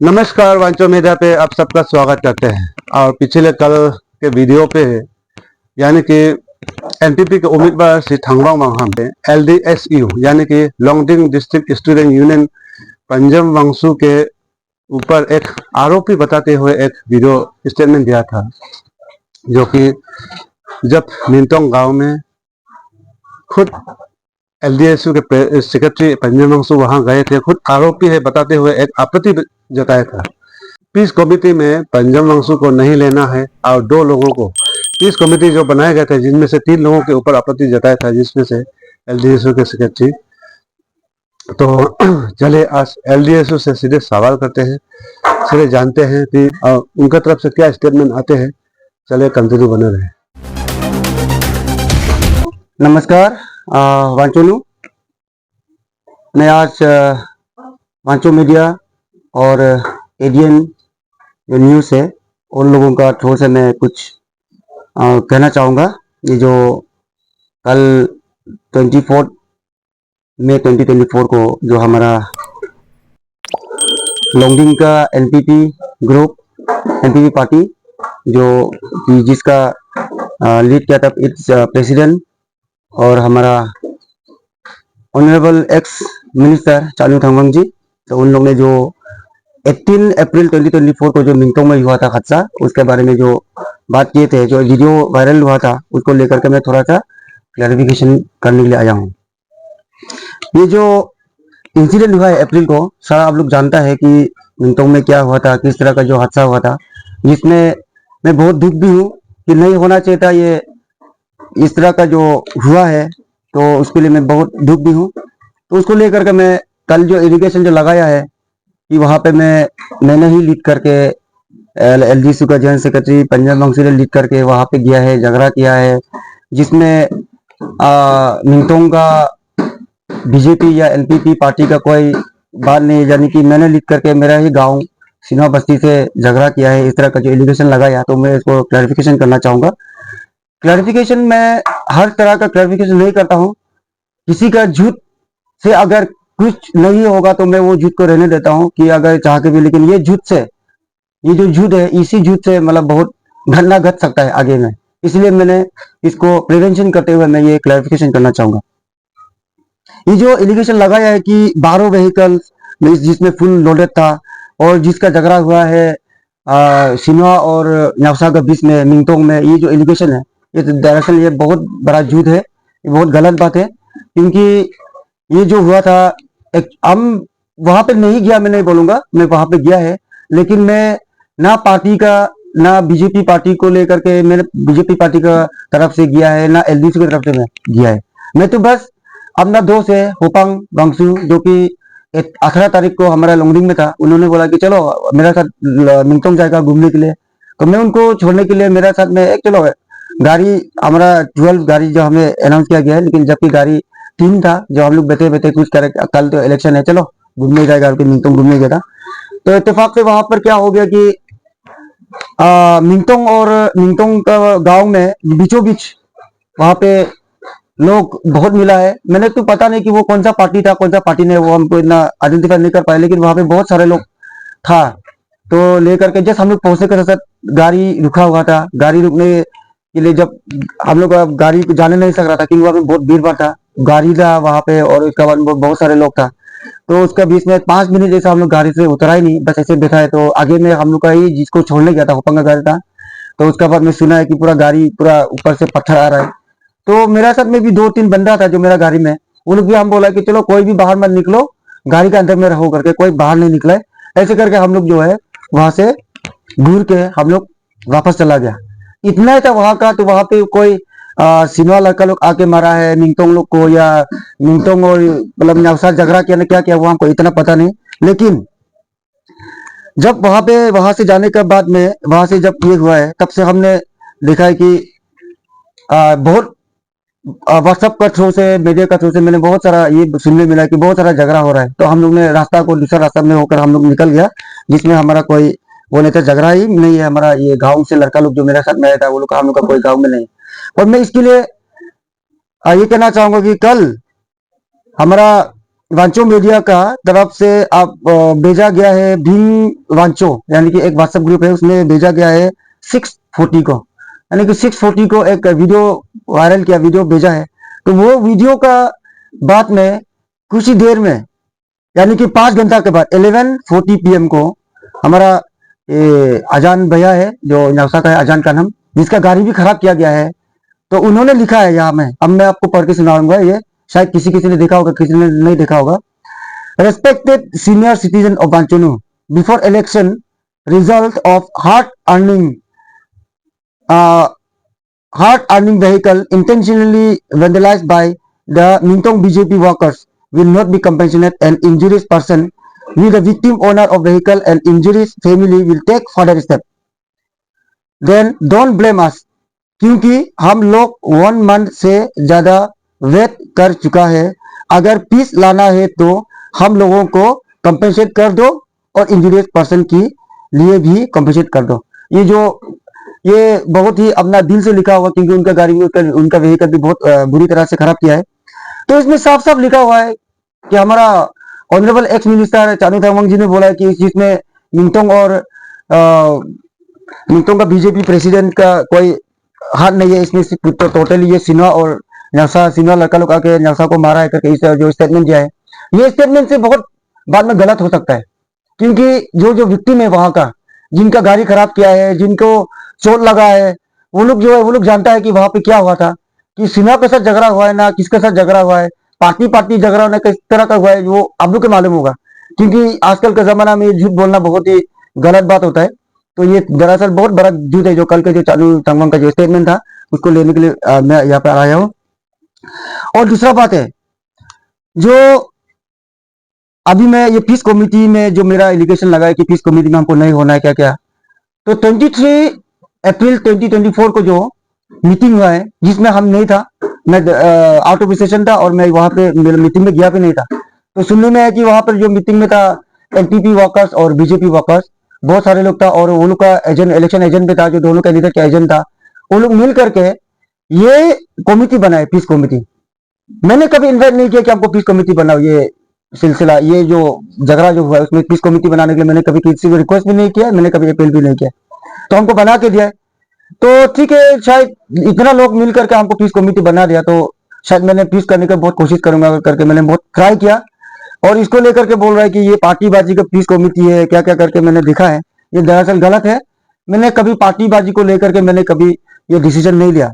नमस्कार, वांचो मीडिया पे आप सबका स्वागत करते हैं। और पिछले कल के वीडियो पे यानी कि एनपीपी के उम्मीदवार श्री थंगवांग मांगहाम पे एलडीएसयू यानी कि Longding district student union Panjim Wangsu के ऊपर एक आरोपी बताते हुए एक वीडियो स्टेटमेंट दिया था, जो कि जब मिंटोंग गांव में खुद एलडीएसयू के सेक्रेटरी पंजम वांगसू वहां गए थे, खुद आरोपी है बताते हुए एक आपत्ति जताया था। पीस कमेटी में पंजम वांगसू को नहीं लेना है और 2 लोगों को पीस कमेटी जो बनाए गए थे, जिनमें से 3 लोगों के ऊपर आपत्ति जताया था, जिसमें से एलडीएसयू के सेक्रेटरी। तो चले आज एलडीएसयू से सीधे सवाल करते हैं, सीधे जानते हैं कि उनका तरफ से क्या स्टेटमेंट आते हैं। चले कंटिन्यू बने रहे। नमस्कार वांचोलू, मैं आज वांचो मीडिया और एडियन जो न्यूज़ है उन लोगों का थ्रू से मैं कुछ कहना चाहूँगा। ये जो कल 24 मई 2024 को जो हमारा लोंगडिंग का एनपीपी ग्रुप, एनपीपी पार्टी जो जिसका लीड किया था इट्स प्रेसिडेंट और हमारा ऑनरेबल एक्स मिनिस्टर चानू थंगवांग जी, तो उन लोग ने जो 18 अप्रैल 2024 को जो मिंटोंग में हुआ था हादसा, उसके बारे में जो बात किए थे, जो वीडियो वायरल हुआ था, उसको लेकर के मैं थोड़ा सा क्लैरिफिकेशन करने के लिए आया हूँ। ये जो इंसिडेंट हुआ है अप्रैल को, सारा आप लोग जानता है कि मिंटोंग में क्या हुआ था, किस तरह का जो हादसा हुआ था, जिसमें मैं बहुत दुख भी हूँ कि नहीं होना चाहिए था ये इस तरह का जो हुआ है, तो उसके लिए मैं बहुत दुख भी हूँ। तो उसको लेकर के मैं कल जो एलिगेशन जो लगाया है कि वहाँ पे मैंने ही लीड करके एलडीएसयू का जनरल सेक्रेटरी पंजम वांगसू ने लीड करके वहाँ पे गया है, झगड़ा किया है, जिसमें मिंटोंग का बीजेपी या एनपीपी पार्टी का कोई बात नहीं, यानी कि मैंने लीड करके मेरा ही गांव सिन्हा बस्ती से झगड़ा किया है, इस तरह का जो एलिगेशन लगाया, तो मैं इसको क्लैरिफिकेशन करना चाहूँगा। क्लैरिफिकेशन मैं हर तरह का क्लैरिफिकेशन नहीं करता हूँ। किसी का झूठ से अगर कुछ नहीं होगा तो मैं वो झूठ को रहने देता हूँ कि अगर चाह के भी, लेकिन ये झूठ से, ये जो झूठ है, इसी झूठ से मतलब बहुत घटना घट सकता है आगे में, इसलिए मैंने इसको प्रिवेंशन करते हुए मैं ये क्लैरिफिकेशन करना चाहूंगा। ये जो एलिगेशन लगाया है कि 12 व्हीकल जिसमें फुल लोडेड था और जिसका झगड़ा हुआ है सिन्हा और न्यावसा के बीच में मिंटोंग में, ये जो एलिगेशन है, ये दरअसल ये बहुत बड़ा झूठ है, ये बहुत गलत बात है। क्योंकि ये जो हुआ था, हम वहां पे नहीं गया, मैं नहीं बोलूंगा, मैं वहां पे गया है, लेकिन मैं ना पार्टी का ना बीजेपी पार्टी को लेकर के मैंने बीजेपी पार्टी का तरफ से गया है, ना एलडीसी की तरफ से मैं गया है। मैं तो बस अपना दोस्त है होपांग वांगसू, जो कि 18 तारीख को हमारा लोंगडिंग में था, उन्होंने बोला कि चलो मेरा साथ मिंटोंग जाएगा घूमने के लिए, तो मैं उनको छोड़ने के लिए मेरा साथ में एक चलो गाड़ी, हमारा 12 गाड़ी जो हमें अनाउंस किया गया है, लेकिन जबकि गाड़ी 3 था, जो हम लोग बैठे बैठे कुछ करे, कल तो इलेक्शन है, चलो घूमने जाएगा, मिंटोंग घूमने गया था। तो इत्तेफाक से वहां पर क्या हो गया कि मिंटोंग और मिंटोंग का गांव में बीचों बीच वहां पे लोग बहुत मिला है। मैंने तो पता नहीं कि वो कौन सा पार्टी था, कौन सा पार्टी ने, वो हमको इतना आइडेंटिफाई नहीं कर पाए, लेकिन वहां पे बहुत सारे लोग था। तो लेकर के जस्ट हम लोग पहुंचने के साथ गाड़ी रुका हुआ था। गाड़ी रुकने के लिए जब हम लोग गाड़ी जाने नहीं सक रहा था, क्योंकि वहां पे बहुत भीड़ भाड़ था, गाड़ी था वहां पे, और उसके बाद बहुत सारे लोग था। तो उसका बीच में 5 मिनट जैसा हम लोग गाड़ी से उतरा ही नहीं, बस ऐसे बैठा है। तो आगे में हम लोग का ही जिसको छोड़ने गया था होपंग का गाड़ी था, तो उसके बाद में सुना है कि पूरा गाड़ी पूरा ऊपर से पत्थर आ रहा है। तो मेरा साथ में भी 2-3 बंदा था जो मेरा गाड़ी में, उन लोग भी हम बोला कि चलो कोई भी बाहर मत निकलो, गाड़ी के अंदर में रहो करके, कोई बाहर नहीं निकला है। ऐसे करके हम लोग जो है वहां से घूर के हम लोग वापस चला गया। इतना ही था वहां का। तो वहां पे कोई सिन्हा लड़का लोग आके मारा है मिंटोंग लोग को, या मिंटोंग और मतलब न्यावसा झगड़ा किया ना क्या किया, वो हमको इतना पता नहीं। लेकिन जब वहां से जाने के बाद में, वहां से जब ये हुआ है, तब से हमने देखा है कि बहुत व्हाट्सएप का थ्रू से, मीडिया का थ्रू से मैंने बहुत सारा ये सुनने मिला कि बहुत सारा झगड़ा हो रहा है। तो हम लोग ने रास्ता को दूसरा रास्ता में होकर हम लोग निकल गया, जिसमें हमारा कोई वो नहीं था, झगड़ा ही नहीं है। हमारा ये गांव से लड़का लोग जो मेरे साथ में आया था, वो लोग हम लोग का कोई गांव में नहीं। और मैं इसके लिए ये कहना चाहूंगा कि कल हमारा वांचो मीडिया का तरफ से आप भेजा गया है भीम वांचो, यानी कि एक व्हाट्सएप ग्रुप है, उसमें भेजा गया है 640 को, यानी कि 640 को एक वीडियो वायरल किया, वीडियो भेजा है। तो वो वीडियो का बाद में कुछ ही देर में, यानी कि 5 घंटा के बाद 11:40 PM को हमारा अजान भैया है जो नौसा का है, अजान का नाम, जिसका गाड़ी भी खराब किया गया है, तो उन्होंने लिखा है यहाँ में, अब मैं आपको पढ़ के सुनाऊंगा, ये शायद किसी किसी ने देखा होगा, किसी ने नहीं देखा होगा। रेस्पेक्टेड सीनियर सिटीजन ऑफ बांचोनू, before election result of hard earning vehicle intentionally vandalized by the Mintong BJP workers will not be compensated, and injured person with the victim owner of vehicle and injured family will take further step. Then don't blame us, क्योंकि हम लोग 1 month से ज्यादा wait कर चुका है। अगर piece लाना है तो हम लोगों को कंपेंसेट कर दो और इंजूरियस पर्सन की लिए भी कंपेंसेट कर दो। ये बहुत ही अपना दिल से लिखा हुआ, क्योंकि उनका गाड़ी भी, उनका व्हीकल भी बहुत बुरी तरह से खराब किया है। तो इसमें साफ साफ लिखा हुआ है कि हमारा ऑनरेबल एक्स मिनिस्टर चानू थंगवांग जी ने बोला है कि इस चीज में मिंगतोंग का बीजेपी प्रेसिडेंट का कोई हाथ नहीं है इसमें, तो टोटली ये सिन्हा और न्यासा, सिन्हा लड़का लोग आके न्यासा को मारा है करके इस जो स्टेटमेंट दिया है, ये स्टेटमेंट से बहुत बाद में गलत हो सकता है। क्योंकि जो विक्टिम है वहां का, जिनका गाड़ी खराब किया है, जिनको चोट लगा है, वो लोग जो है वो लोग जानता है कि वहां पे क्या हुआ था, कि सिन्हा के साथ झगड़ा हुआ है ना किसके साथ झगड़ा हुआ है, पार्टी झगड़ा होना किस तरह का हुआ है वो आप लोग को मालूम होगा। क्योंकि आजकल के जमाना में झूठ बोलना बहुत ही गलत बात होता है। तो ये दरअसल बहुत बड़ा झूठ है, जो कल के जो चानू थंगवांग का जो स्टेटमेंट था उसको लेने के लिए मैं यहाँ पे आया हूँ। और दूसरा बात है, जो अभी मैं ये पीस कमेटी में जो मेरा एलिगेशन लगा है कि पीस कमेटी में हमको नहीं होना है क्या क्या, तो 23 अप्रैल 2024 को जो मीटिंग हुआ है जिसमें हम नहीं था, मैं आउट ऑफ स्टेशन था और मैं वहां पे मीटिंग में गया भी नहीं था। तो सुनने में है कि वहां पर जो मीटिंग में था एनपीपी वर्कर्स और बीजेपी वर्कर्स, बहुत सारे लोग था, और वो लोग का एजेंट, इलेक्शन एजेंट भी था, जो दोनों कैंडिडेट का एजेंट था, वो लोग मिल करके ये कमेटी बनाए, पीस कमेटी। मैंने कभी इन्वाइट नहीं किया कि हमको पीस कमेटी बनाओ, ये सिलसिला, ये जो झगड़ा जो हुआ है उसमें पीस कमेटी बनाने के लिए मैंने कभी किसी को रिक्वेस्ट भी नहीं किया, मैंने कभी अपील भी नहीं किया, तो हमको बना के दिया। तो ठीक है, शायद इतना लोग मिल करके हमको पीस कमेटी बना दिया, तो शायद मैंने पीस करने की बहुत कोशिश करूंगा करके मैंने बहुत ट्राई किया। और इसको लेकर के बोल रहा है कि ये पार्टीबाजी का पीस कमेटी है क्या क्या करके मैंने देखा है, ये दरअसल गलत है। मैंने कभी पार्टीबाजी को लेकर के मैंने कभी ये डिसीजन नहीं लिया।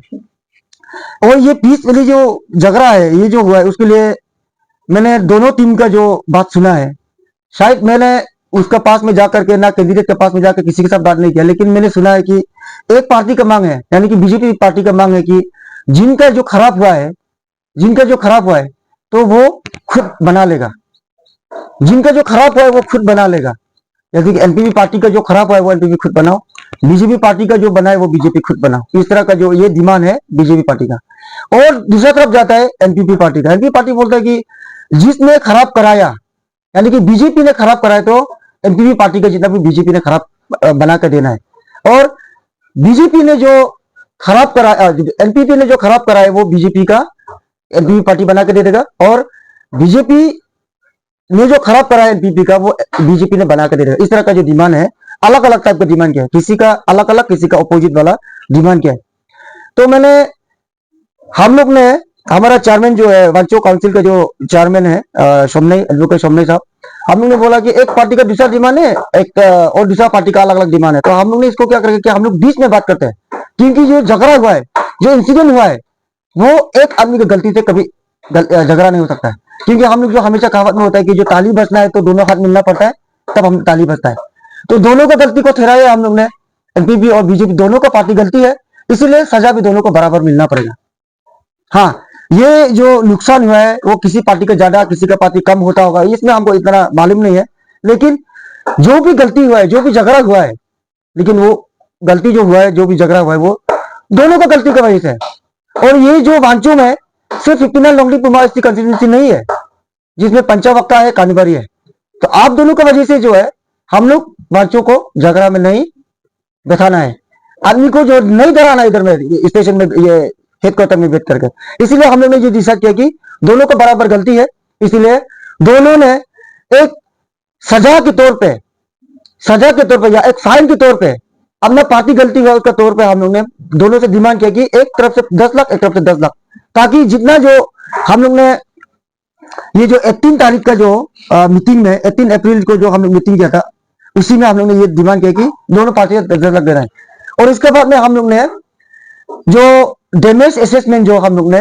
और ये पीस वाली जो झगड़ा है, ये जो हुआ है, उसके लिए मैंने दोनों टीम का जो बात सुना है, शायद मैंने उसका पास में जाकर के ना कैंडिडेट के पास में जाकर किसी के साथ बात नहीं किया, लेकिन मैंने सुना है कि एक पार्टी का मांग है, यानी कि बीजेपी पार्टी का मांग है कि जिनका जो खराब हुआ है तो वो खुद बना लेगा, जिनका जो खराब हुआ है वो खुद बना लेगा। जैसे कि एनपीपी पार्टी का जो खराब हुआ है वो एनपीपी खुद बनाओ, बीजेपी पार्टी का जो बनाए वो बीजेपी खुद बनाओ, इस तरह का जो ये डिमांड है बीजेपी पार्टी का। और दूसरा तरफ जाता है एनपीपी पार्टी का, एनपीपी पार्टी बोलता है कि जिसने खराब कराया, यानी कि बीजेपी ने खराब कराया, तो एनपीपी पार्टी का जितना भी बीजेपी ने खराब बना कर देना है, और बीजेपी ने जो खराब कराया, एनपीपी ने जो खराब कराया वो बीजेपी का एनपीपी पार्टी बना के दे देगा, और बीजेपी ने जो खराब कराया एनपीपी का वो बीजेपी ने बना के दे देगा। इस तरह का जो डिमांड है, अलग अलग टाइप का डिमांड क्या है, किसी का अलग अलग, किसी का अपोजिट वाला डिमांड क्या है। तो हम लोग ने, हमारा चेयरमैन जो है, वांचो काउंसिल का जो चेयरमैन है एडवोकेट सोमनई साहब, हम लोग ने बोला कि एक पार्टी का दूसरा डिमांड है, एक और दूसरा पार्टी का अलग अलग डिमांड है। तो हम लोग ने इसको क्या करके, हम लोग बीच में बात करते हैं, क्योंकि जो झगड़ा हुआ है, जो इंसिडेंट हुआ है, वो एक आदमी की गलती से कभी झगड़ा नहीं हो सकता है। क्योंकि हम लोग जो हमेशा कहावत में होता है कि जो ताली बजना है तो दोनों हाथ मिलना पड़ता है, तब हम ताली बजता है। तो दोनों को गलती को ठहराया हम लोग ने, एनपीपी और बीजेपी दोनों का पार्टी गलती है, इसीलिए सजा भी दोनों को बराबर मिलना पड़ेगा। हाँ, ये जो नुकसान हुआ है वो किसी पार्टी का ज्यादा, किसी का पार्टी कम होता होगा, इसमें हमको इतना मालूम नहीं है, लेकिन जो भी गलती हुआ है, जो भी झगड़ा हुआ है, लेकिन वो गलती जो हुआ है, जो भी झगड़ा हुआ है, वो दोनों का गलती की वजह से है। और ये जो वांचो में सिर्फ 59 लोंगडी पुमा कंस्टिट्यूंसी नहीं है, जिसमें पंचावक्ता है, कानीबारी है, तो आप दोनों की वजह से जो है हम लोग वांचो को झगड़ा में नहीं बैठाना है, आदमी को जो नहीं डराना इधर में स्टेशन में, ये हेडक्वार्टर में बैठ करके। इसीलिए हम लोग ने ये डिसाइड किया कि दोनों को बराबर गलती है, इसीलिए दोनों ने एक सजा के तौर पे या एक फाइन के तौर पे अपना पार्टी गलती के तौर पे हम लोग ने दोनों से डिमांड किया कि एक तरफ से 10 लाख, एक तरफ से 10 लाख, ताकि जितना जो हम लोग ने ये जो 18 तारीख का जो मीटिंग में 18 अप्रैल को जो हम लोग मीटिंग किया था, उसी में हम लोग ने ये डिमांड किया कि दोनों पार्टी 10 लाख दे रहे हैं। और इसके बाद में हम लोग ने जो डैमेज असेसमेंट जो हम लोग ने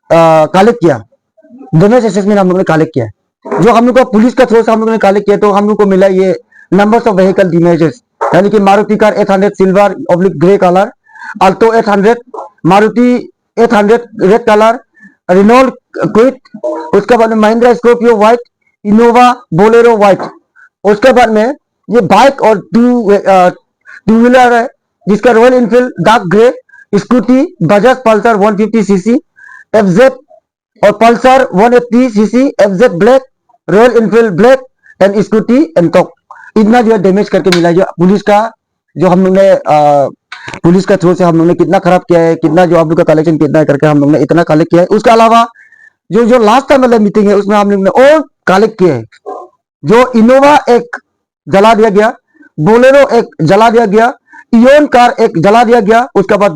कलेक्ट किया, डैमेज असेसमेंट हम लोग ने कलेक्ट किया, जो हम लोग को पुलिस का थ्रू से हम लोग ने कलेक्ट किया, तो हम लोग को मिला ये नंबर्स ऑफ व्हीकल डैमेजेस, यानी कि Maruti car 800 silver oblique grey colour, Alto 800, Maruti 800 red colour, Renault Kwid, उसके बाद में Mahindra Scorpio white, Innova Bolero white. उसके बाद में ये बाइक और टू व्हीलर है जिसका Royal Enfield dark grey, Scooty Bajaj Pulsar 150 CC, FZ और Pulsar 180 CC, FZ black, Royal Enfield black and Scooty and top. इतना जो है डैमेज करके मिला, जो पुलिस का जो हम लोग ने पुलिस का थ्रू से हम लोग ने कितना खराब किया है, कितना जो आप लोग का कलेक्शन कितना है करके हम लोग ने इतना कलेक्ट किया है। उसके अलावा जो लास्ट टाइम वाला मीटिंग है उसमें हम लोग ने और कलेक्ट किया है। जो इनोवा एक जला दिया गया, बोलेरो एक जला दिया गया, इयोन कार एक जला दिया गया, उसके बाद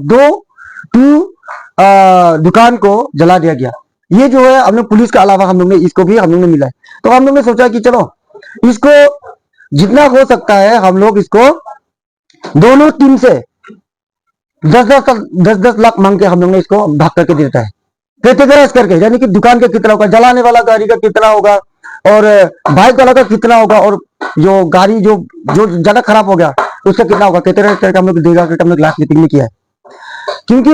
दुकान को जला दिया गया। ये जो है हम लोग पुलिस के अलावा हम लोग ने इसको भी हम लोग ने मिला है। तो हम लोग ने सोचा कि चलो इसको जितना हो सकता है हम लोग इसको दोनों टीम से 10-10 लाख मांग के हम लोग ने इसको भाग करके देता है, कैटेगराइज करके, यानी कि दुकान का कितना होगा, जलाने वाला गाड़ी का कितना होगा, और बाइक वाला का कितना होगा, और जो गाड़ी जो ज्यादा खराब हो गया उसका कितना होगा, कैटेगराइज करके हम लोग देगा करके हम लोग लास्ट मीटिंग में किया है। क्योंकि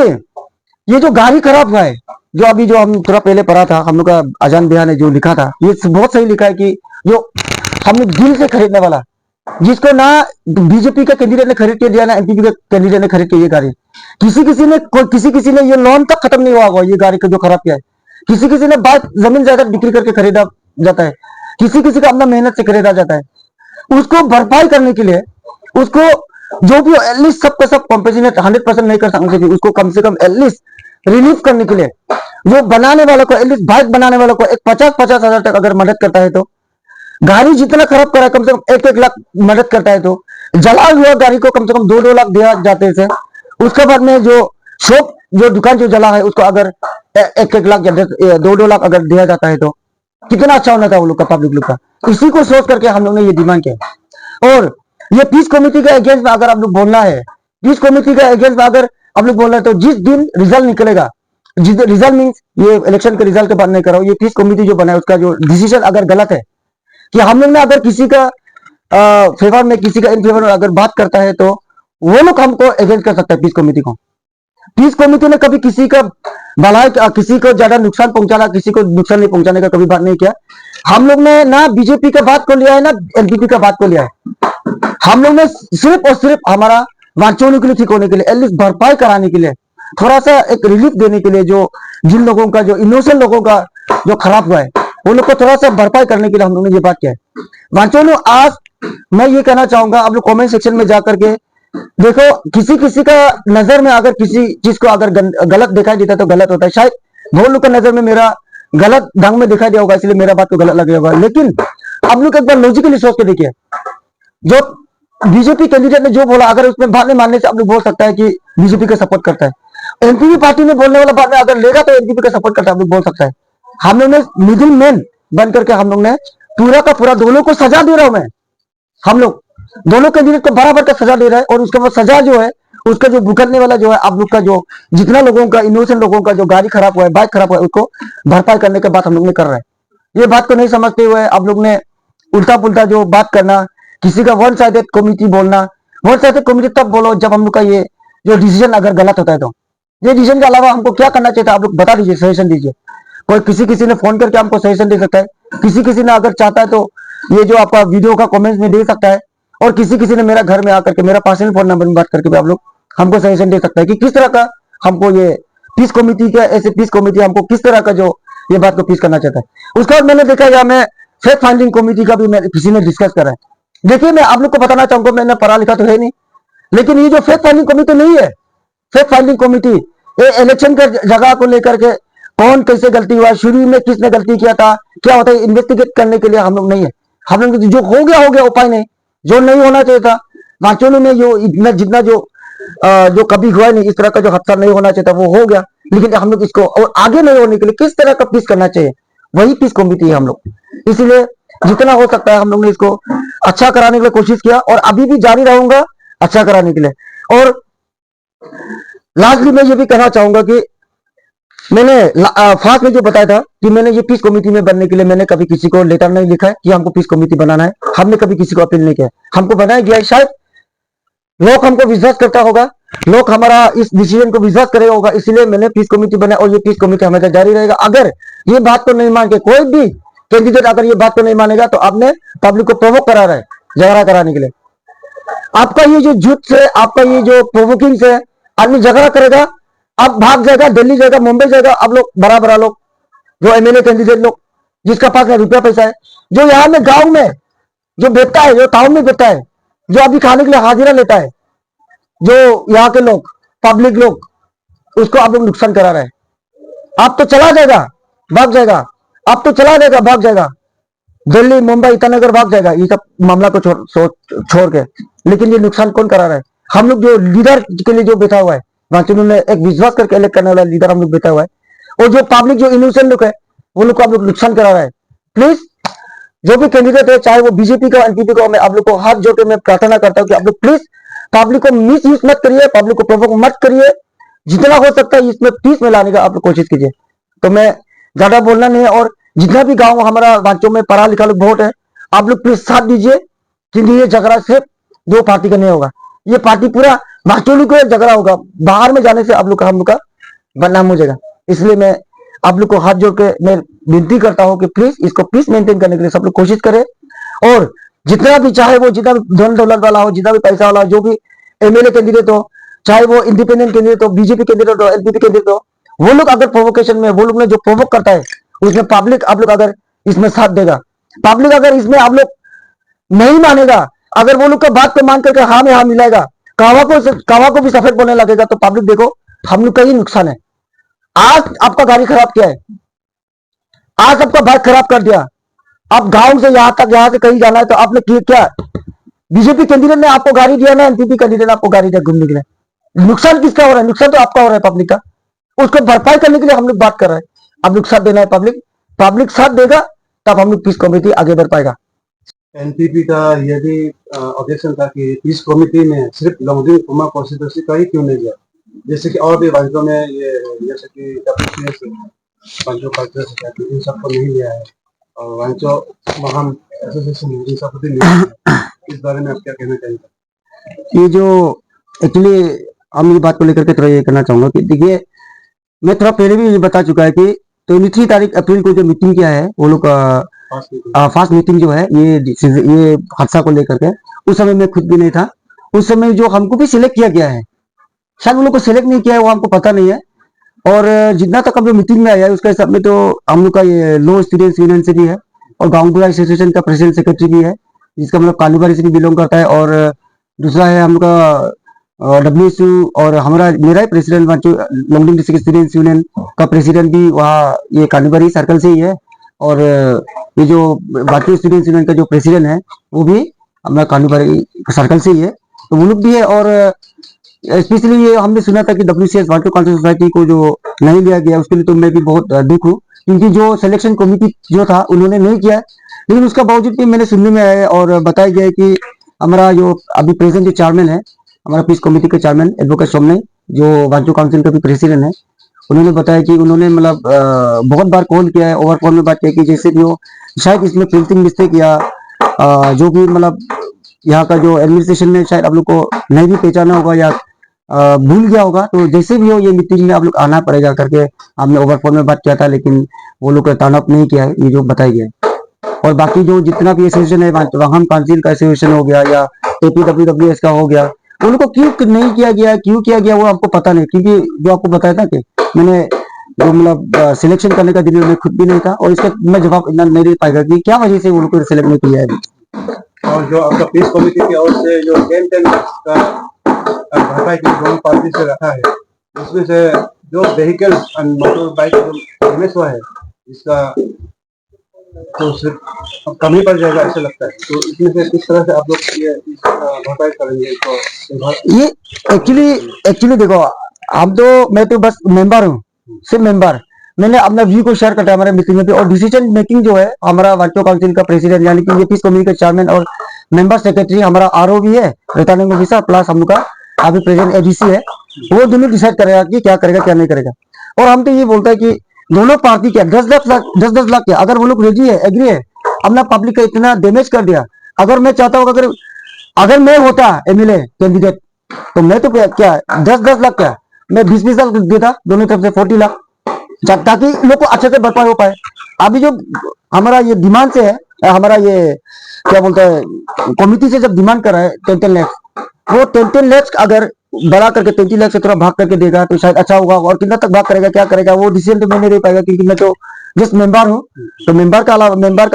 ये जो गाड़ी खराब हुआ है, जो अभी जो हम थोड़ा पहले पढ़ा था, हम लोग का अजान बिया ने जो लिखा था, ये बहुत सही लिखा है कि जो हम लोग दिल से खरीदने वाला, जिसको ना बीजेपी का कैंडिडेट ने खरीद के दिया ना एनपीपी का कैंडिडेट ने खरीद के, ये गाड़ी किसी ने ये लोन तक खत्म नहीं हुआ ये गाड़ी का जो खराब किया है। किसी ने बाइक जमीन जायदाद बिक्री करके खरीदा जाता है, किसी का अपना मेहनत से खरीदा जाता है। उसको भरपाई करने के लिए उसको जो भी एटलीस्ट सबका सब कॉम्पेंसेशन 100% नहीं कर सकते, उसको कम से कम एटलीस्ट रिलीफ करने के लिए जो बनाने वालों को, एटलीस्ट बाइक बनाने वालों को एक 50-50 हजार तक अगर मदद करता है, तो गाड़ी जितना खराब करा कम से कम 1-1 लाख मदद करता है, तो जला हुआ गाड़ी को कम से कम 2-2 लाख दिया जाते थे। उसके बाद में जो शॉप जो दुकान जो जला है उसको अगर 1-1 लाख या 2-2 लाख अगर दिया जाता है, तो कितना अच्छा होना था वो लोग का, पब्लिक लोग का। इसी को सोच करके हम लोग ने ये डिमांड किया। और ये पीस कमेटी के अगेंस्ट में अगर आप लोग बोलना है, पीस कमेटी के अगेंस्ट में अगर आप लोग बोलना है, तो जिस दिन रिजल्ट निकलेगा, जिस रिजल्ट मीन्स ये इलेक्शन के रिजल्ट के बात नहीं कर रहा हूँ, ये पीस कमेटी जो बना है उसका जो डिसीजन अगर गलत है, कि हम लोग ने अगर किसी का फेवर में किसी का इन फेवर में अगर बात करता है, तो वो लोग हमको अगेंस्ट कर सकता है पीस कमेटी को। पीस कमेटी ने कभी किसी का भलाई, किसी को ज्यादा नुकसान पहुंचाना, किसी को नुकसान नहीं पहुंचाने का कभी बात नहीं किया। हम लोग ने ना बीजेपी का बात को लिया है, ना एनपीपी का बात को लिया है। हम लोग ने सिर्फ और सिर्फ हमारा वांचों के लिए, ठीक होने के लिए, एटलीस्ट भरपाई कराने के लिए, थोड़ा सा एक रिलीफ देने के लिए, जो जिन लोगों का, जो इनोसेंट लोगों का जो खराब हुआ है, वो लोग को थोड़ा सा भरपाई करने के लिए हम लोग ने ये बात किया है। वांचों, आज मैं ये कहना चाहूंगा, आप लोग कमेंट सेक्शन में जाकर के देखो, किसी का नजर में अगर किसी चीज को अगर गलत दिखाई देता है तो गलत होता है। शायद बहुत लोग का नजर में मेरा गलत ढंग में दिखाई दिया होगा, इसलिए मेरा बात को गलत लग होगा। लेकिन आप लोग एक बार लॉजिकली सोच के देखिए, जो बीजेपी कैंडिडेट ने जो बोला, अगर उसमें बाद में मानने से आप लोग बोल सकता है कि बीजेपी का सपोर्ट करता है। एनपीपी पार्टी में बोलने वाला बाद में अगर लेगा तो एनपीपी का सपोर्ट करता है, आप लोग बोल सकता है। हम लोग ने मिडिल मैन बन करके हम लोग ने पूरा का पूरा दोनों को सजा दे रहा हूं मैं, हम लोग दोनों कैंडिडेट को बराबर का सजा दे रहा है। और उसके बाद सजा जो है, उसका जो भुगतने वाला जो है, आप लोग का जो जितना लोगों का, इनोसेंट लोगों का जो गाड़ी खराब हुआ है, बाइक खराब हुआ है, उसको भरपाई करने के बाद हम लोग ने कर रहे हैं। ये बात को नहीं समझते हुए आप लोग ने उल्टा पुल्टा जो बात करना, किसी का वन साइडेड कमिटी बोलना। वन साइडेड कमिटी तब बोलो जब हम लोग का ये जो डिसीजन अगर गलत होता है, तो ये डिसीजन के अलावा हमको क्या करना चाहिए था, आप लोग बता दीजिए, सजेशन दीजिए। कोई किसी ने फोन करके हमको सजेशन दे सकता है, किसी ने अगर चाहता है तो ये जो आपका वीडियो का कमेंट्स में दे सकता है, और किसी ने मेरा घर में आकर के, मेरा पर्सनल फोन नंबर में बात करके भी आप लोग हमको सजेशन दे सकता है कि किस तरह का हमको ये पीस कमेटी का, ऐसे पीस कमेटी हमको किस तरह का जो ये बात को पीस करना चाहता है। उसके बाद मैंने देखा या मैं फैक्ट फाइंडिंग कमेटी का भी किसी ने डिस्कस करा है। देखिए, मैं आप लोग को बताना चाहूंगा, मैंने पढ़ा लिखा तो है नहीं, लेकिन ये जो फैक्ट फाइंडिंग कमेटी नहीं है, फैक्ट फाइंडिंग कमेटी ये इलेक्शन के जगह को लेकर के कौन कैसे गलती हुआ, शुरू में किसने गलती किया था, क्या होता है, इन्वेस्टिगेट करने के लिए हम लोग नहीं है। हम लोग जो हो गया उपाय नहीं, जो नहीं होना चाहिए था वाचोलू में, जो इतना जितना जो कभी हुआ नहीं, इस तरह का जो हादसा नहीं होना चाहिए था वो हो गया। लेकिन हम लोग इसको और आगे नहीं होने के लिए किस तरह का पीस करना चाहिए, वही पीस कमिटी है हम लोग। इसलिए जितना हो सकता है हम लोग ने इसको अच्छा कराने के लिए कोशिश किया, और अभी भी जारी रहूंगा अच्छा कराने के लिए। और लास्टली मैं ये भी कहना चाहूंगा कि मैंने फास्ट में जो बताया था कि मैंने ये पीस कमेटी में बनने के लिए मैंने कभी किसी को लेटर नहीं लिखा है कि हमको पीस कमेटी बनाना है, हमने कभी किसी को अपील नहीं किया, हमको बनाया गया है। शायद लोग हमको विश्वास करता होगा, लोग हमारा इस डिसीजन को विश्वास करेगा होगा, इसलिए मैंने पीस कमेटी बनाया, और ये पीस कमेटी हमेशा जारी रहेगा। अगर ये बात को नहीं मान के कोई भी कैंडिडेट अगर ये बात को नहीं मानेगा, तो आपने पब्लिक को प्रोवोक करा रहा है झगड़ा कराने के लिए। आपका ये जो झूठ से, आपका ये जो प्रोवोकिंग से आदमी झगड़ा करेगा, अब भाग जाएगा, दिल्ली जाएगा, मुंबई जाएगा। अब लोग बड़ा बड़ा लोग जो एमएलए कैंडिडेट लोग, जिसका पास में रुपया पैसा है, जो यहाँ में गांव में जो बेचता है, जो टाउन में बेचता है, जो अभी खाने के लिए हाजिरा लेता है, जो यहाँ के लोग पब्लिक लोग, उसको आप लोग नुकसान करा रहे हैं। आप तो चला जाएगा भाग जाएगा, आप तो चला जाएगा भाग जाएगा, दिल्ली मुंबई ईटानगर भाग जाएगा, ये सब मामला को छोड़ के। लेकिन ये नुकसान कौन करा रहा है? हम लोग जो लीडर के लिए जो बैठा हुआ है, वाचुलू में एक विश्वास करके इलेक्ट करने वाला लीडर हम लोग बैठा हुआ है, और जो पब्लिक जो इनोसेंट लोग है, वो लोग को आप लोग नुकसान करा रहा है। प्लीज जो भी कैंडिडेट है, चाहे वो बीजेपी का एनपीपी का, मैं आप लोग को हाथ जोड़ के मैं प्रार्थना करता हूँ कि आप लोग प्लीज पब्लिक को मिस यूज मत करिए, पब्लिक को प्रोवोक मत करिए। जितना हो सकता है इसमें पीस में लाने का आप लोग कोशिश कीजिए। तो मैं ज्यादा बोलना नहीं है, और जितना भी गांव हमारा वाचो में पढ़ा लिखा लोग बहुत है, आप लोग प्लीज साथ दीजिए, क्योंकि ये झगड़ा सिर्फ दो पार्टी का नहीं होगा, ये पार्टी पूरा वाचोलू को झगड़ा होगा। बाहर में जाने से आप लोग का हम लोग का बदनाम हो जाएगा। इसलिए मैं आप लोग को हाथ जोड़ के मैं विनती करता हूँ कि प्लीज इसको पीस मेंटेन करने के लिए सब लोग कोशिश करें, और जितना भी चाहे वो जितना भी धन दौलत वाला हो, जितना भी पैसा वाला हो, जो भी एमएलए कैंडिडेट हो, चाहे वो इंडिपेंडेंट कैंडिडेट हो, बीजेपी कैंडिडेट हो, एलपीपी कैंडिडेट हो, वो लोग अगर प्रोवोकेशन में, वो लोग ने जो प्रोवोक करता है उसमें पब्लिक आप लोग अगर इसमें साथ देगा, पब्लिक अगर इसमें आप लोग नहीं मानेगा, अगर वो लोग का बात को मान करके हाँ में हाँ मिलाएगा, कावा को भी सफेद बोलने लगेगा, तो पब्लिक देखो हम लोग का ही नुकसान है। आज आपका गाड़ी खराब किया है, आज आपका बाइक खराब कर दिया, आप गांव से यहाँ तक, यहाँ से कहीं जाना है, तो आपने क्या बीजेपी कैंडिडेट ने आपको गाड़ी दिया ना, एनपीपी कैंडिडेट ने आपको गाड़ी दिया घूमने के लिए? नुकसान किसका हो रहा है? नुकसान तो आपका हो रहा है, पब्लिक का। उसको भरपाई करने के लिए हम लोग बात कर रहे हैं। आप लोग साथ देना है, पब्लिक साथ देगा, तब हम लोग पीस कमेटी आगे बढ़ पाएगा। एनपीपी का ये भी ऑब्जेक्शन था कि पीस कमेटी में सिर्फ लॉन्गडिंग फॉर्मा कॉन्स्टिट्यूंसी का ही क्यों नहीं गया, जैसे कि और भी राज्यों में ये जैसे कि वांचो कल्चरल सोसाइटी, इन सबको नहीं लिया है, और वांचो महान एसोसिएशन, इन सबको भी नहीं लिया है। इस बारे में आप क्या कहना चाहेंगे? ये जो एक्चुअली हम ये बात को लेकर के थोड़ा ये करना चाहूंगा कि देखिए, मैं थोड़ा पहले भी ये बता चुका है कि 23 तारीख अप्रैल को जो मीटिंग किया है वो लोग फास्ट मीटिंग जो है, ये हादसा को लेकर के, उस समय मैं खुद भी नहीं था। उस समय जो हमको भी सिलेक्ट किया गया है, शायद उन लोग को सिलेक्ट नहीं किया है, वो हमको पता नहीं है। और जितना तक हम लोग मीटिंग में आया है उसके हिसाब में तो हम लोग का ये लो स्टूडेंट्स यूनियन से भी है, और गाँव बुरा एसोसिएशन का प्रेसिडेंट सेक्रेटरी भी है, जिसका मतलब कालूबारी से भी बिलोंग करता है। और दूसरा है हम लोग का डब्ल्यूएसयू, और हमारा मेरा ही president Longding district students union का प्रेसिडेंट भी वहाँ ये कालूबारी सर्कल से ही है। और ये जो भारतीय स्टूडेंट्स यूनियन का जो प्रेसिडेंट है वो भी हमारा कालूबारी सर्कल से ही है, तो वो लोग भी है। और स्पेशली ये हमने सुना था कि डब्ल्यूसीएस वाटर कल्चर सोसाइटी को जो नहीं लिया गया, उसके लिए तो मैं भी बहुत दुख हूँ, क्योंकि जो सिलेक्शन कमेटी जो था उन्होंने नहीं किया। लेकिन उसका बावजूद भी मैंने सुनने में आया और बताया गया कि हमारा जो अभी प्रेजेंट जो चेयरमैन है, हमारा पीस कमेटी के चेयरमैन एडवोकेट सोमने, जो वांचो काउंसिल का भी प्रेसिडेंट है, उन्होंने बताया कि उन्होंने मतलब बहुत बार कॉल किया है, ओवर कॉल में बात किया कि जैसे भी हो, शायद इसमें प्रिंटिंग मिस्टेक या जो भी मतलब यहाँ का जो एडमिनिस्ट्रेशन ने शायद आप लोग को नहीं भी पहचाना होगा या भूल गया होगा, तो जैसे भी हो ये मीटिंग में आप लोग आना पड़ेगा करके हमने ओवर कॉल में बात किया था। लेकिन वो लोग टर्न अप नहीं किया है, ये जो बताया गया। और बाकी जो जितना भी एसोसिएशन है, वाहन काउंसिल का एसोसिएशन हो गया या एपीडब्ल्यूडब्ल्यूएस का हो गया, उनको क्यों नहीं किया गया, क्यों किया गया वो आपको पता नहीं, क्योंकि जो आपको बताया था कि मैंने जो मतलब सिलेक्शन करने का दिन में खुद भी नहीं था, और इसका मैं जवाब इतना नहीं दे पाएगा कि क्या वजह से वो लोग को सिलेक्ट नहीं किया है। और जो आपका पीस कमेटी की ओर से जो 10 का भरपाई की दोनों पार्टी से रखा है, उसमें से जो व्हीकल एंड मोटर बाइक जो डैमेज हुआ है, इसका तो सिर्फ कम ही पड़ जाएगा ऐसा लगता है। तो इसमें से किस तरह से आप लोग ये भरपाई करेंगे इसको? ये एक्चुअली एक्चुअली देखो, हम तो मैं तो बस मेंबर हूँ, सिर्फ मेंबर। मैंने अपना व्यू को शेयर करता है हमारे मीटिंग में भी, और डिसीजन मेकिंग जो है हमारा वाटो काउंसिल का प्रेसिडेंट यानी कि ये पीस कम्युनिटी का चेयरमैन और मेंबर सेक्रेटरी हमारा आरओ भी है, रिटर्निंग ऑफिसर, प्लस हम लोग का अभी प्रेजेंट एडीसी है, वो दोनों डिसाइड करेगा कि क्या करेगा क्या नहीं करेगा। और हम तो ये बोलते हैं कि दोनों पार्टी के 10-10 लाख के अगर वो लोग रेडी है, एग्री है, अपना पब्लिक का इतना डैमेज कर दिया। अगर मैं चाहता हूँ अगर मैं होता एमएलए कैंडिडेट तो मैं तो क्या 10-10 लाख क्या, मैं 20-20 लाख देता दोनों तरफ से 40 लाख, ताकि लोग को अच्छे से भरपाई हो पाए। अभी जो हमारा ये डिमांड से है, हमारा ये क्या बोलते हैं कमिटी से जब डिमांड कर रहा है 10-10 लाख, वो 10-10 लाख अगर बढ़ा करके 20 लाख से थोड़ा भाग करके देगा तो शायद अच्छा होगा। और कितना तक भाग करेगा क्या करेगा वो डिसीजन तो मैं नहीं दे पाएगा, क्योंकि मैं तो जस्ट मेंबर हूँ। तो मेंबर का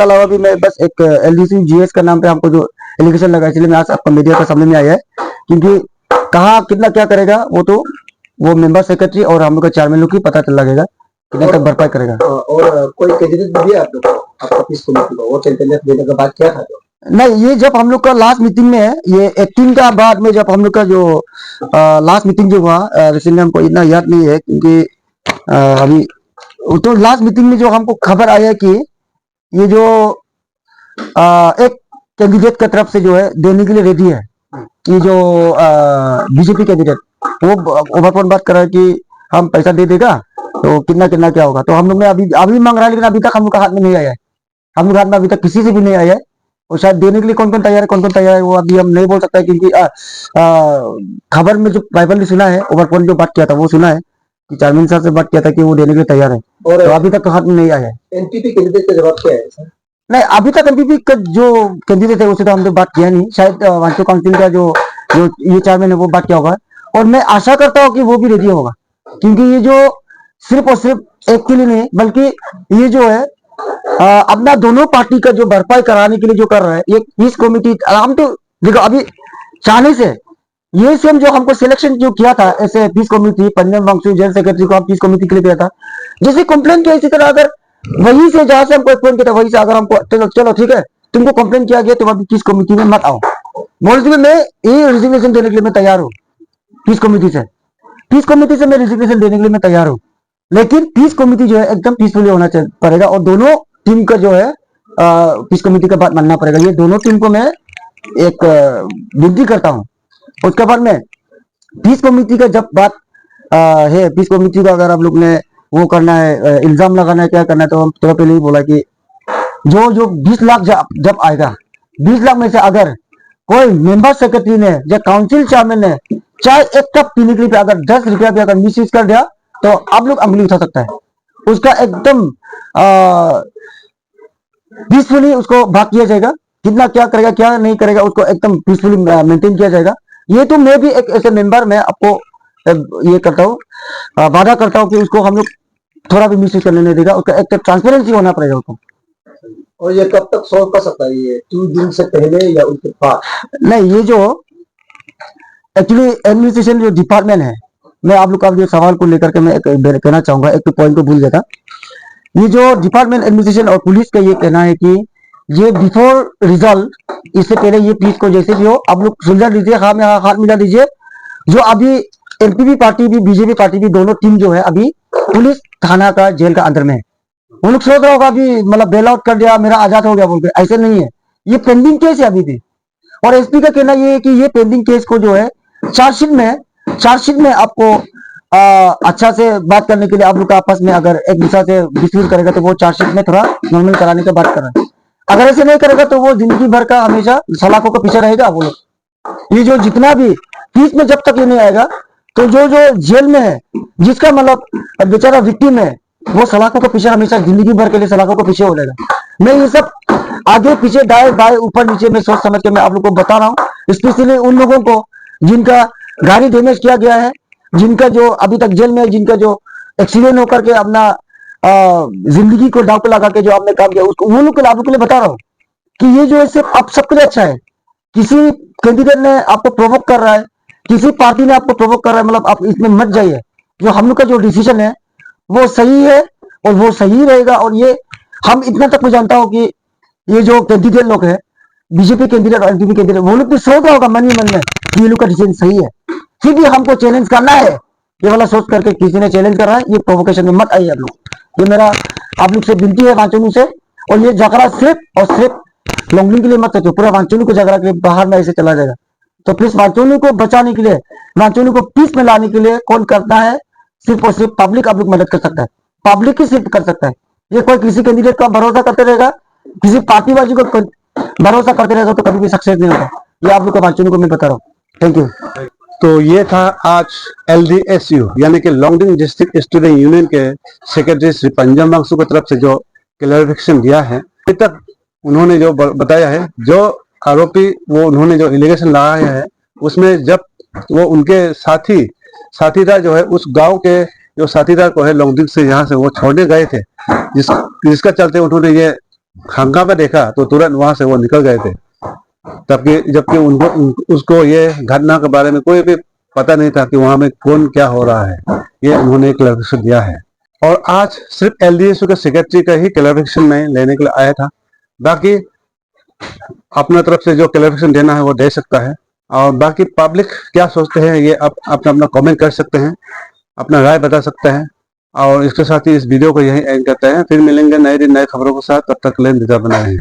अलावा भी मैं बस एक एलडीसी जीएस का नाम पे हमको जो एलिगेशन लगा, इसलिए मैं आज आपका मीडिया का सामने में आया है, क्योंकि कहाँ कितना क्या करेगा वो तो वो मेंबर सेक्रेटरी और हम लोग का चेयरमैन लोग ही पता चल लगेगा कितना तक भरपाई करेगा। और कोई कैंडिडेट भी है आप लोग आपका पीस कमेटी को, वो 10 लाख देने का बात क्या था? नहीं, ये जब हम लोग का लास्ट मीटिंग में है, ये 18 का बाद में जब हम लोग का जो लास्ट मीटिंग जो हुआ, रिसेंटली हमको इतना याद नहीं है क्योंकि अभी तो लास्ट मीटिंग में जो हमको खबर आया कि ये जो एक कैंडिडेट की तरफ से जो है देने के लिए रेडी है, ये जो बीजेपी कैंडिडेट वो ओवरपोन बात कर रहा है कि हम पैसा दे देगा तो कितना कितना क्या होगा। तो हम लोग ने अभी मांग रहा है, लेकिन अभी तक हम लोग का हाथ में नहीं आया है, हम लोग हाथ में अभी तक किसी से भी नहीं आया है। और शायद देने के लिए कौन कौन तैयार है, कौन कौन तैयार है वो अभी हम नहीं बोल सकता है, क्योंकि खबर में जो बाइबल ने सुना है, ओवरपोन जो बात किया था वो सुना है कि चेयरमैन साहब से बात किया था कि वो देने के लिए तैयार है, और तो अभी तक हाथ में नहीं आया है। एनपीपी कैंडिडेट का जवाब क्या है सर? नहीं, अभी तक एमपीपी का जो कैंडिडेट है उससे तो हमने बात किया नहीं, शायद वांचो काउंसिल का जो जो ये चेयरमैन है वो बात किया होगा। और मैं आशा करता हूँ कि वो भी रेडी होगा, क्योंकि ये जो सिर्फ और सिर्फ एक के लिए नहीं बल्कि ये जो है अपना दोनों पार्टी का जो भरपाई कराने के लिए जो कर रहा है ये पीस कमेटी। हम तो देखो अभी चाहने से ये सेम जो हमको सिलेक्शन जो किया था ऐसे peace committee, Punjab Wangchu jail secretary को हम पीस कमेटी के लिए किया था, जैसे कंप्लेन किया इसी तरह अगर वही से जहां से हमको एक्सप्लेन किया था वही से अगर हमको चलो ठीक है तुमको कंप्लेन किया गया, तुम अभी पीस कमेटी में मत आओ, बोलते हुए मैं ये रिजिग्नेशन देने के लिए मैं तैयार हूँ। पीस कमेटी से मैं रिजिग्नेशन देने के लिए मैं तैयार हूँ, लेकिन पीस कमेटी जो है एकदम पीसफुली होना पड़ेगा और दोनों टीम का जो है पीस कमेटी का बात मानना पड़ेगा। ये दोनों टीम को मैं एक विनती करता हूँ। उसके बाद में पीस कमेटी का जब बात है, पीस कमेटी का अगर आप लोग ने वो करना है, इल्जाम लगाना है, क्या करना है, तो हम थोड़ा पहले ही बोला कि जो 20 लाख जब आएगा, 20 लाख में से अगर कोई मेंबर सेक्रेटरी ने या काउंसिल चेयरमैन ने चाहे एक कप पीने के लिए अगर 10 रुपया भी अगर मिस यूज कर दिया तो आप लोग अंगुली उठा सकता है, उसका एकदम पीसफुली उसको भाग किया जाएगा, कितना क्या करेगा क्या नहीं करेगा उसको एकदम पीसफुली मेंटेन किया जाएगा। ये तो मैं भी एक ऐसे मेंबर में आपको ये करता हूँ, वादा करता हूँ कि उसको हम लोग थोड़ा भी मिसयूज करने नहीं देगा, उसका एक ट्रांसपेरेंसी होना पड़ेगा उसको। और ये कब तक सॉल्व कर सकता है, ये 2 दिन से पहले या उसके बाद? नहीं, ये जो एक्चुअली एडमिनिस्ट्रेशन जो डिपार्टमेंट है, मैं आप लोग का जो सवाल को लेकर के मैं कहना चाहूंगा, एक तो पॉइंट को भूल गया था। ये जो डिपार्टमेंट एडमिनिस्ट्रेशन और पुलिस का ये कहना है कि ये बिफोर रिजल्ट, इससे पहले ये पीस को जैसे भी हो आप लोग सुलझा लीजिए, हाँ में हाथ मिला दीजिए। जो अभी एनपीपी पार्टी भी बीजेपी पार्टी भी दोनों टीम जो है अभी पुलिस थाना का जेल का अंदर में है। वो लोग सोच रहा होगा अभी मतलब बेल आउट कर दिया मेरा आजाद हो गया बोल के, ऐसे नहीं है, ये पेंडिंग केस है अभी भी। और एसपी का कहना ये है कि ये पेंडिंग केस को जो है चार्जशीट में आपको अच्छा से बात करने के लिए आप लोग का आपस में अगर एक दूसरे से डिस्प्यूट करेगा तो वो चार्जशीट में थोड़ा नॉर्मल कराने की बात कर रहा है। अगर ऐसे नहीं करेगा तो वो जिंदगी भर का हमेशा सलाखों के पीछे रहेगा वो लोग। ये जो जितना भी पीस में जब तक ये नहीं आएगा तो जो जेल में है जिसका मतलब बेचारा विक्टिम है वो सलाखों के पीछे हमेशा जिंदगी भर के लिए सलाखों के पीछे हो जाएगा। मैं ये सब आगे पीछे दाएं बाएं ऊपर नीचे में सोच समझ के मैं आप लोग को बता रहा हूँ, स्पेशली उन लोगों को जिनका गाड़ी डैमेज किया गया है, जिनका जो अभी तक जेल में, जिनका जो एक्सीडेंट होकर के अपना जिंदगी को दांव पे लगा के जो आपने काम किया उसको, वो लोग के लाभों के लिए बता रहा हूँ कि ये जो है सिर्फ आप सबके लिए अच्छा है। किसी कैंडिडेट ने आपको प्रोवोक कर रहा है, किसी पार्टी ने आपको प्रोवोक कर रहा है, मतलब आप इसमें मत जाइए। जो हम लोग का जो डिसीजन है वो सही है और वो सही रहेगा। और ये हम इतना तक मैं जानता हूँ कि ये जो कैंडिडेट लोग है, बीजेपी कैंडिडेट और एनडीपी कैंडिडेट, वो लोग भी सोच रहा होगा मन ही मन में कि ये लोग का डिसीजन सही है, फिर भी हमको चैलेंज करना है, ये वाला सोच करके किसी ने चैलेंज कर रहा है। ये प्रोवोकेशन में मत आइए आप लोग। ये मेरा आप लोग से विनती है वांचनू से। और ये झगड़ा सिर्फ और सिर्फ लोंगलिंग के लिए मत सोचो, पूरा वांचनू को झगड़ा के लिए बाहर में ऐसे चला जाएगा। तो प्लीज वांचनू को बचाने के लिए, वांचनू को पीस में लाने के लिए कौन करता है? सिर्फ और सिर्फ पब्लिक आप लोग मदद कर सकता है, पब्लिक ही सिर्फ कर सकता है। ये कोई किसी कैंडिडेट का भरोसा करते रहेगा, किसी पार्टीबाजी को भरोसा करते रहेगा तो कभी भी सक्सेस नहीं होगा। ये आप लोग को वांचनू को मैं बता रहा हूँ। Thank you. तो ये था आज LDSU यानी कि लोंगडिंग डिस्ट्रिक्ट स्टूडेंट यूनियन के सेक्रेटरी श्री पंजम वांगसू की तरफ से जो क्लैरिफिकेशन दिया है। अभी तक उन्होंने जो बताया है, जो आरोपी वो उन्होंने जो एलिगेशन लगाया है उसमें जब वो उनके साथीदार जो है उस गांव के जो साथीदार को है लोंगडिंग से यहाँ से वो छोड़ने गए थे, जिसका चलते उन्होंने ये हंगामा देखा तो तुरंत वहां से वो निकल गए थे। जबकि उनको उसको ये घटना के बारे में कोई भी पता नहीं था कि वहां में कौन क्या हो रहा है। ये उन्होंने एक क्लैरिफिकेशन दिया है। और आज सिर्फ LDSU के सेक्रेटरी का ही क्लैरिफिकेशन मैं लेने के लिए आया था। बाकी अपना तरफ से जो क्लैरिफिकेशन देना है वो दे सकता है। और बाकी पब्लिक क्या सोचते हैं ये आप अपना कमेंट कर सकते हैं, अपना राय बता सकते हैं। और इसके साथ ही इस वीडियो को यहीं एंड करते हैं। फिर मिलेंगे नए दिन नए खबरों के साथ। तब तक के लिए इंतजार बनाए हैं।